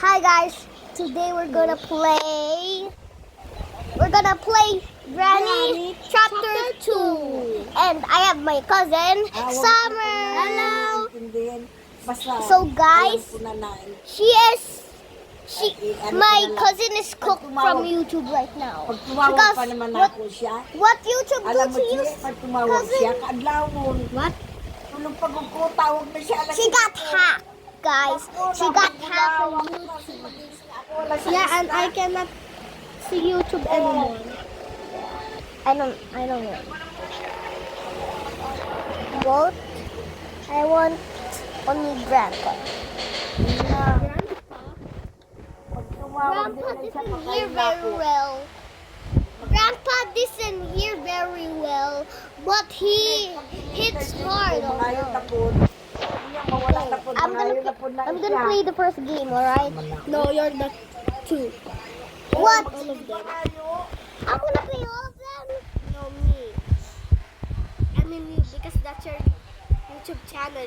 Hi guys, today we're gonna play Granny Chapter 2. And I have my cousin, Summer. Hello. So guys, my cousin is cooked from YouTube right now. Pag tumawag pa naman ako siya, What YouTube alam do mo to you? siya, pag tumawag siya, kaadlaw mo. What? Tulong pag ko, tawag na siya. She got hacked, guys. She got hacked on YouTube. Yeah, and I cannot see YouTube anymore. I don't know. Vote. I want only Grandpa. Grandpa doesn't hear very well. Grandpa doesn't hear very well, but he hits hard. I'm gonna play the first game, alright? No, you're the two. What? All of them. I'm gonna play all of them? No, me. I mean you, because that's your YouTube channel.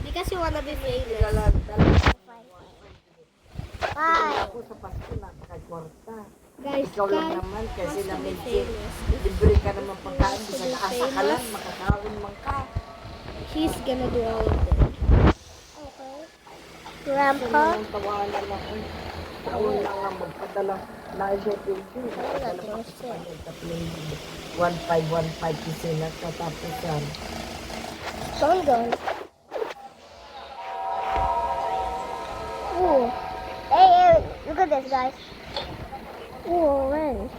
Because you wanna be famous. Bye. Ako sa Pasko, napakagwarta. Guys, Ikaw lang naman, kasi namin libre ka naman pagkain. Sa taasa ka lang, makakain man ka. He's gonna do all of them. Okay. Grandpa. Ang tawanan lang. Taon lang ang magpadala. Na-share pinto. 1515 kasi nagkatapusan. Someone going. Ooh. Hey, look at this, guys. Ooh, orange.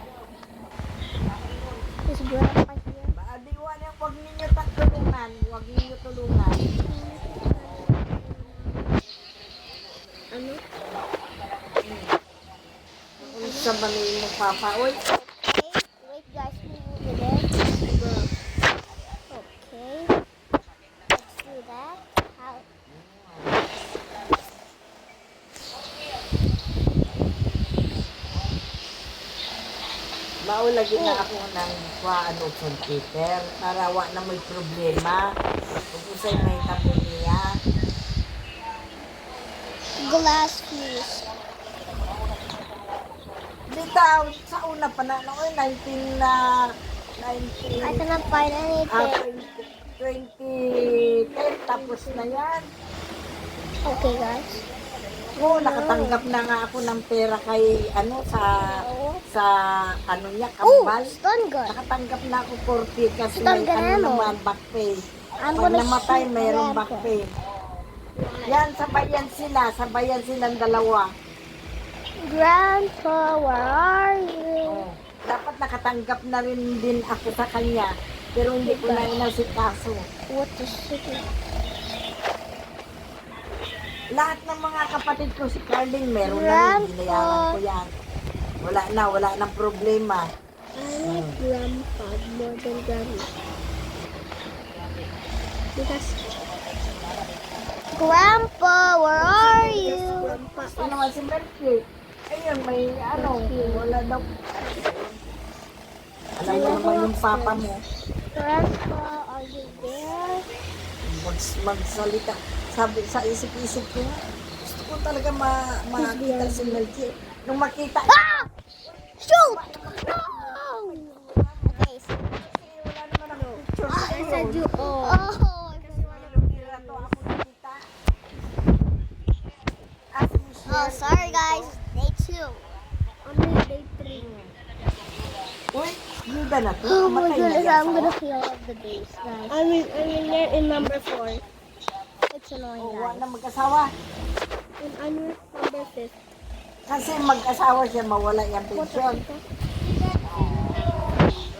Is Grandpa here? Baadiwan yung huwag ninyo tulungan. Huwag ninyo tulungan. Ano? Kung sa mali mo papa. Uy, Okay, wait guys, move over there. Okay. Let's do that. How? maulagi na ako ng computer para wa na may problema. Kung usay may tabi niya. Glass fuse. Bitaw, sa una pa na, noon, 19 na, 19, I cannot find anything. 2010, tapos na yan. Okay guys. Oo, nakatanggap na nga ako ng pera kay, sa niya, Oh, kambal. stun gun. Nakatanggap na ako 40 kasi Stun may gun naman, back pay. I'm Pag gonna namatay, shoot mayroong Grandpa. back pay. Yan, sabayan silang dalawa. Grandpa, where are you? Oh, dapat nakatanggap na rin din ako sa kanya, pero hindi ko na inasikaso. What the shit? Lahat ng mga kapatid ko si Carling, meron na Grandpa. rin, binayaran ko yan. Wala nang problema. I like Grandpa more than Granny. Because Grandpa, where are you? Grandpa, Ito naman si Melky. Ayun, may wala daw. Alam mo naman yung papa mo. Grandpa, are you there? Magsalita. Sabi sa isip-isip ko, gusto ko talaga makita si Melky. Nung makita, Ah! Shoot! No! Okay, so wala naman ako picture sa I said you. Oh. Kasi walang bira to ako nakita. Ask me Oh, sorry guys. Day 2. Only day 3. Uy, yuda na to. Oh my Matay na goodness, yan, I'm sawa. gonna kill all of the days, guys. I mean, they're in number 4. It's annoying, Oh, wala guys. na mag-asawa. And I'm number 5. Kasi mag-asawa siya, mawala yung pensyon.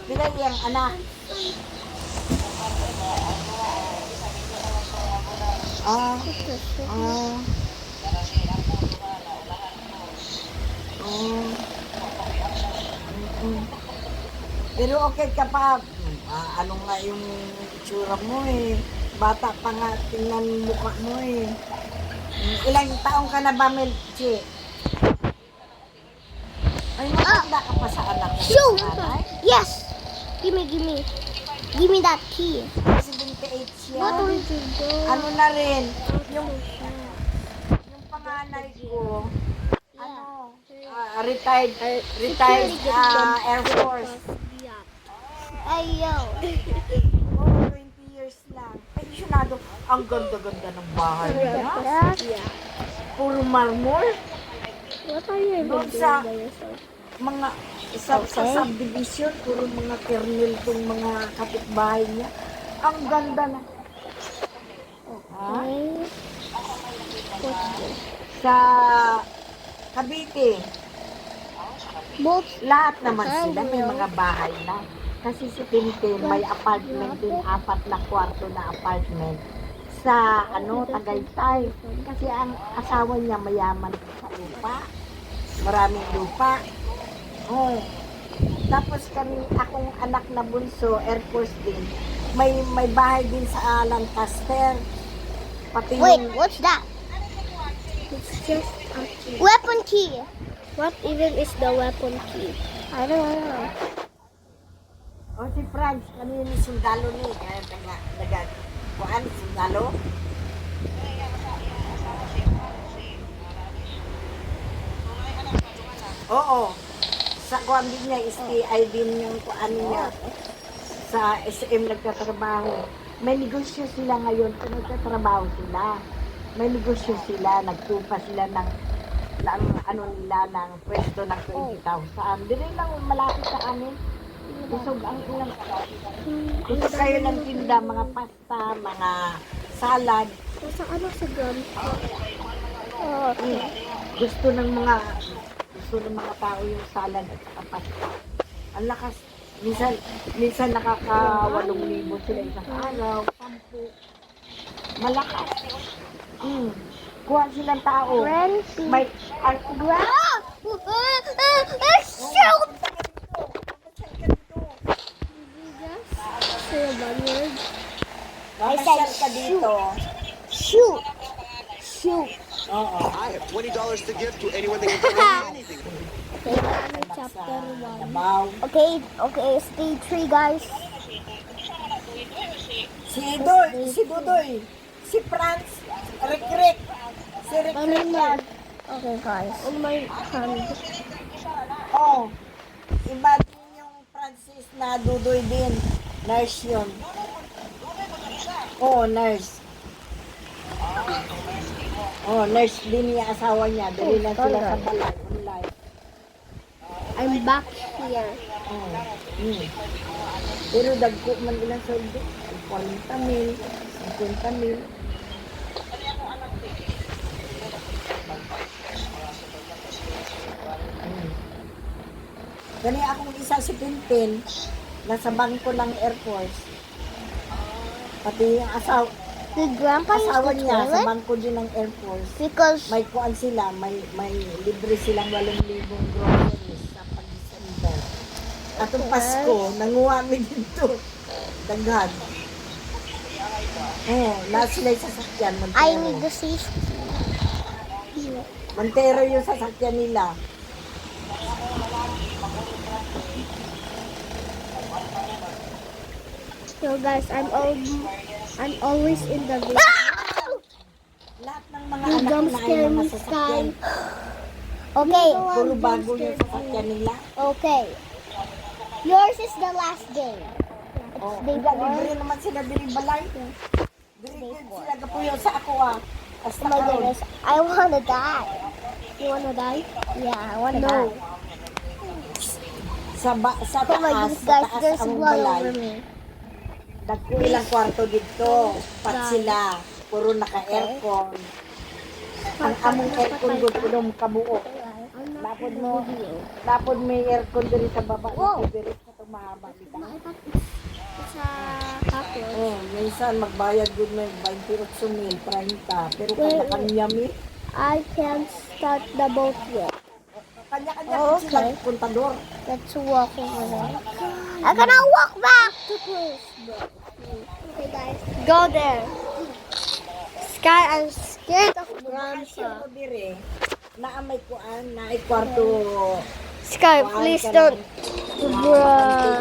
Bilay yung anak. Ah, ah. Mm. Mm. Pero okay ka pa. Ano nga yung itsura mo eh. Bata pa nga, tingnan mukha mo eh. Ilang taong ka na ba, Melchi? Ay, matanda ka pa sa anak mo. Shoot! Nanay? Yes! Give me. Give me that key. 78 siya. What did you do? Ano na rin, yung panganay ko, retired Air Force. Ayo. Oh, 20 years lang. Pensionado. Ang ganda-ganda ng bahay niya. Yeah. Puro marmol. What are you Doon even sa- doing by yourself? Mga sa subdivision, puro mga kernel tong mga kapitbahay niya. Ang ganda na. Ha? Okay. What's this? Sa Cavite, Both. lahat naman sila may mga bahay na. Kasi si Tintin may apartment din, 4 na kwarto na apartment sa Tagaytay. Kasi ang asawa niya mayaman sa lupa. Maraming lupa. Oh. Tapos akong anak na bunso, Air Force din. May bahay din sa Lancaster. Pati Wait, yung- what's that? It's just a key. Weapon key. What even is the weapon key? I don't know. Oh, si Franz, kanina ni sundalo ni. Kaya kuan, sundalo. Oo. Sa kuan din niya, STI din yung kuan niya. Sa SM nagtatrabaho. May negosyo sila ngayon kung nagtatrabaho sila. May negosyo sila, nagtupa sila ng pwesto ng 20,000. Dili lang malapit sa amin. Busog ang ilang. Gusto kayo ng tinda, mga pasta, mga salad. Nasa ano si Grandpa? Gusto ng mga tao yung salad at saka pasta. Ang lakas. Minsan nakaka 8,000 sila isang araw, 10. Malakas. Kuha silang tao. May Shoot! I Mamasyal said ka dito. Shoot! Shoot! Oo. I have $20 to give to anyone that can tell me anything. Okay, chapter 1. Dabaw. Okay, stage 3 guys. Si Dudoy, si Franz, Rick, si Rick yan. Okay guys. On my hand. Oh, iba din yung Francis na Dudoy din. Nurse yun. Oh, nurse. Oh, nurse din yung asawa niya. Dali lang sila sa balay. Online. I'm back here. Oh. Pero dagko man ilang soldo. 40,000, 50,000. Gani akong isa si Tintin, nasa bangko ng Air Force. Pati yung Did Grandpa use asawa the niya sa toilet? bangko din ng Air Force. Because May kuan sila, may libre silang 8,000 groceries sa pag-December. Atong Pasko, nanguha mi dito. Daghan. Na sila yung sasakyan, I Montero. need the safety. Montero yung sasakyan nila. So guys, I'm always in the video. Lahat ng mga You anak jump na ay scare mga me, sasakyan. Sky. Okay. Puro bago yung sasakyan nila. Okay. Yours is the last game. Oh, Day hindi, 4. libre naman sila diri balay. Diri sila kapuyo sa ako Hasta Oh my karon. goodness. I wanna die. You wanna die? Yeah, I wanna die. Sa Oh my taas, goodness sa guys, taas there's ang blood balay. over me. Dagko ilang kwarto dito. Pat sila. Puro naka-aircon. Ang among aircon gud kuno kabuo. Lapod mo, lapod may aircon diri sa baba. Wow. Diri sa itong mahaba dito. It's a cockroach. Oh, minsan magbayad gud may 28,000, 30. Pero Wait, kanya mi, I can't start the boat yet. kanya-kanya Oh, sila okay. kontador. Let's walk over there. I'm gonna walk back to place. Okay, guys. Go there. Sky, I'm scared of Grandpa Grandpa. dire. Naa may kuan, na ay kwarto. Sky, Kuan please ka don't. ng- Bruh.